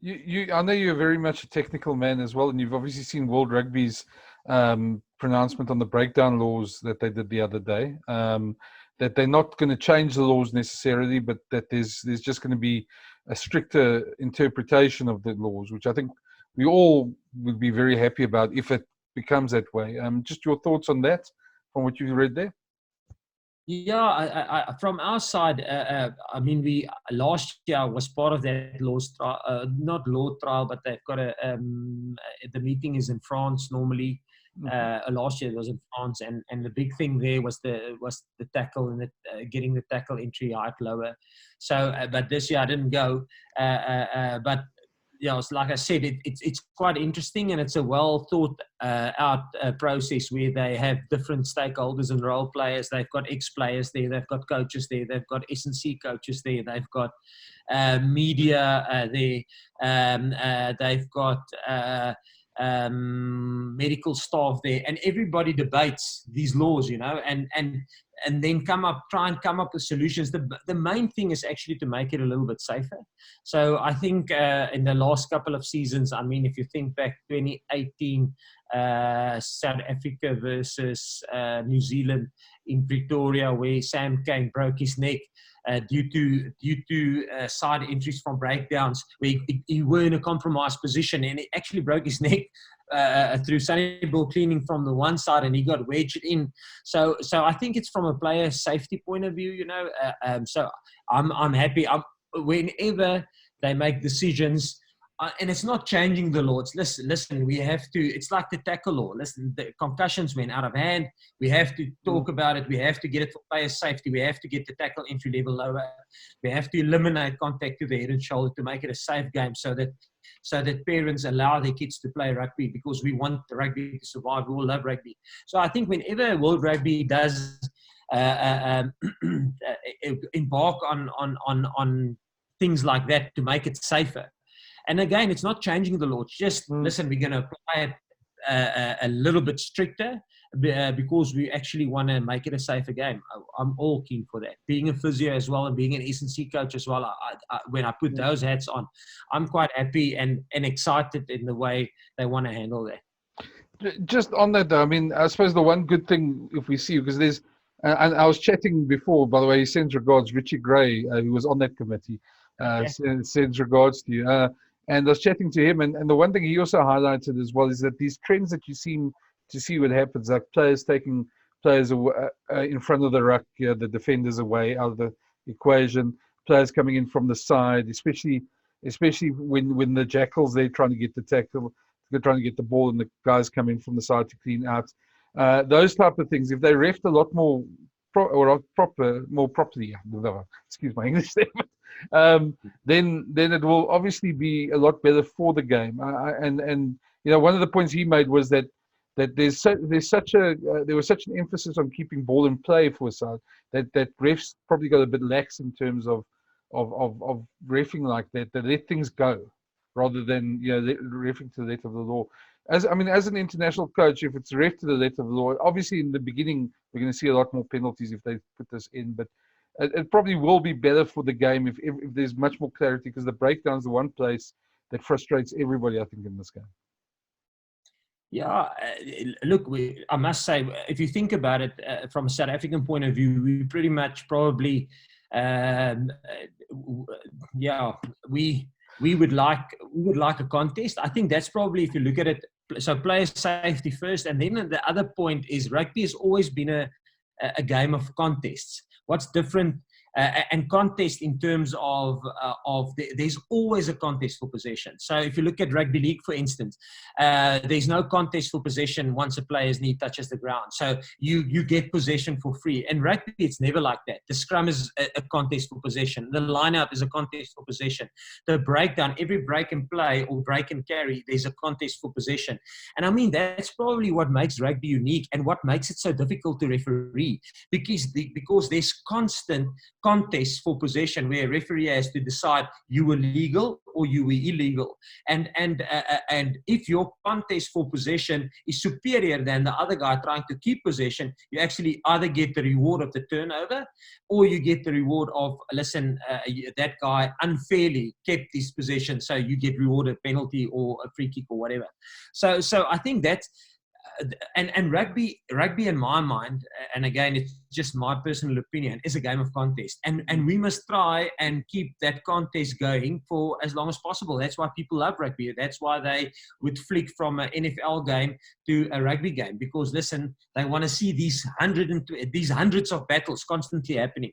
I know you're very much a technical man as well, and you've obviously seen World Rugby's pronouncement on the breakdown laws that they did the other day. That they're not going to change the laws necessarily, but that there's just going to be a stricter interpretation of the laws, which I think we all would be very happy about if it becomes that way. Just your thoughts on that, from what you read there. Yeah, from our side, I mean, we last year was part of that not law trial, but they've got the meeting is in France normally. Last year it was in France, and the big thing there was the tackle and getting the tackle entry height lower. So, but this year I didn't go. But yeah, like I said, it's quite interesting, and it's a well thought out process where they have different stakeholders and role players. They've got ex-players there, they've got coaches there, they've got S&C coaches there, they've got media there, they've got medical staff there, and everybody debates these laws, and then try and come up with solutions. The main thing is actually to make it a little bit safer. So I think in the last couple of seasons, I mean, if you think back 2018, South Africa versus New Zealand in Pretoria, where Sam Cane broke his neck due to side entries from breakdowns, where he were in a compromised position, and he actually broke his neck through sunny ball cleaning from the one side, and he got wedged in. So I think it's from a player safety point of view, so I'm happy. Whenever they make decisions, and it's not changing the law. It's listen, we have to. It's like the tackle law. Listen, the concussions went out of hand. We have to talk about it. We have to get it for player safety. We have to get the tackle entry level lower. We have to eliminate contact to the head and shoulder to make it a safe game, so that parents allow their kids to play rugby, because we want the rugby to survive. We all love rugby. So I think whenever World Rugby does embark on things like that to make it safer. And again, it's not changing the law. It's just, listen, we're going to apply it a little bit stricter because we actually want to make it a safer game. I'm all keen for that. Being a physio as well and being an S&C coach as well, when I put those hats on, I'm quite happy and excited in the way they want to handle that. Just on that, though, I mean, I suppose the one good thing, if we see, because there's, and I was chatting before, by the way, he sends regards, Richie Gray, who was on that committee, sends regards to you. And I was chatting to him, and the one thing he also highlighted as well is that these trends that you seem to see what happens, like players taking players in front of the ruck, the defenders away out of the equation, players coming in from the side, especially when the jackals, they're trying to get the tackle, they're trying to get the ball, and the guys come in from the side to clean out. Those type of things, if they refed a lot more properly, excuse my English there, then it will obviously be a lot better for the game. And one of the points he made was that there was such an emphasis on keeping ball in play for a side that refs probably got a bit lax in terms of reffing like that. They let things go rather than reffing to the letter of the law. As an international coach, if it's ref to the letter of the law, obviously in the beginning we're going to see a lot more penalties if they put this in, but it probably will be better for the game if there's much more clarity, because the breakdown's the one place that frustrates everybody, I think, in this game. Yeah, look, I must say, if you think about it from a South African point of view, we pretty much probably, we would like a contest. I think that's probably, if you look at it, so player safety first, and then the other point is rugby has always been a game of contests. What's different? And contest in terms of there's always a contest for possession. So if you look at rugby league, for instance, there's no contest for possession once a player's knee touches the ground. So you get possession for free. And rugby, it's never like that. The scrum is a contest for possession. The line-out is a contest for possession. The breakdown, every break and play or break and carry, there's a contest for possession. And I mean, that's probably what makes rugby unique and what makes it so difficult to referee, because there's constant contests for possession where a referee has to decide you were legal or you were illegal. And if your contest for possession is superior than the other guy trying to keep possession, you actually either get the reward of the turnover, or you get the reward of, listen, that guy unfairly kept his possession, so you get rewarded penalty or a free kick or whatever. So I think that's, and rugby in my mind, and again, it's just my personal opinion, is a game of contest. And we must try and keep that contest going for as long as possible. That's why people love rugby. That's why they would flick from an NFL game to a rugby game, because, listen, they want to see these hundreds of battles constantly happening.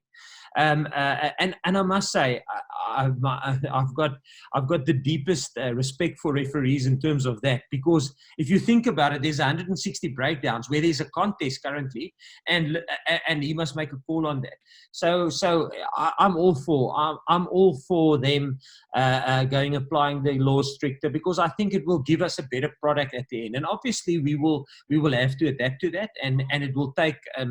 And I must say, I've got the deepest respect for referees in terms of that, because if you think about it, there's 160 breakdowns where there's a contest currently, and he must make a call on that. So I'm all for them applying the laws stricter, because I think it will give us a better product at the end. And obviously we will have to adapt to that, and it will take a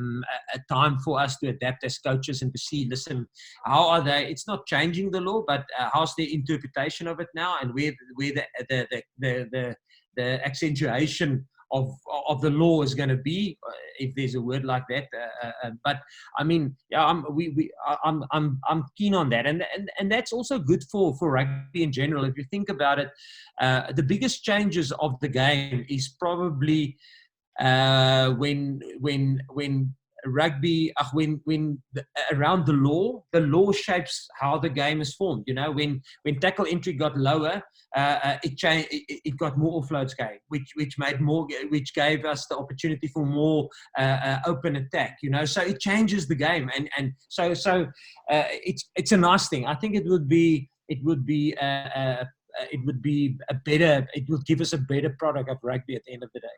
time for us to adapt as coaches and to see, listen, how are they? It's not changing the law, but how's their interpretation of it now, and where the accentuation of the law is going to be, if there's a word like that. But I mean, yeah, I'm keen on that, and that's also good for rugby in general. If you think about it, the biggest changes of the game is probably when rugby, around the law shapes how the game is formed. You know, when tackle entry got lower, it got more offloads game, which gave us the opportunity for more open attack. You know, so it changes the game, and so it's a nice thing. I think it would give us a better product of rugby at the end of the day.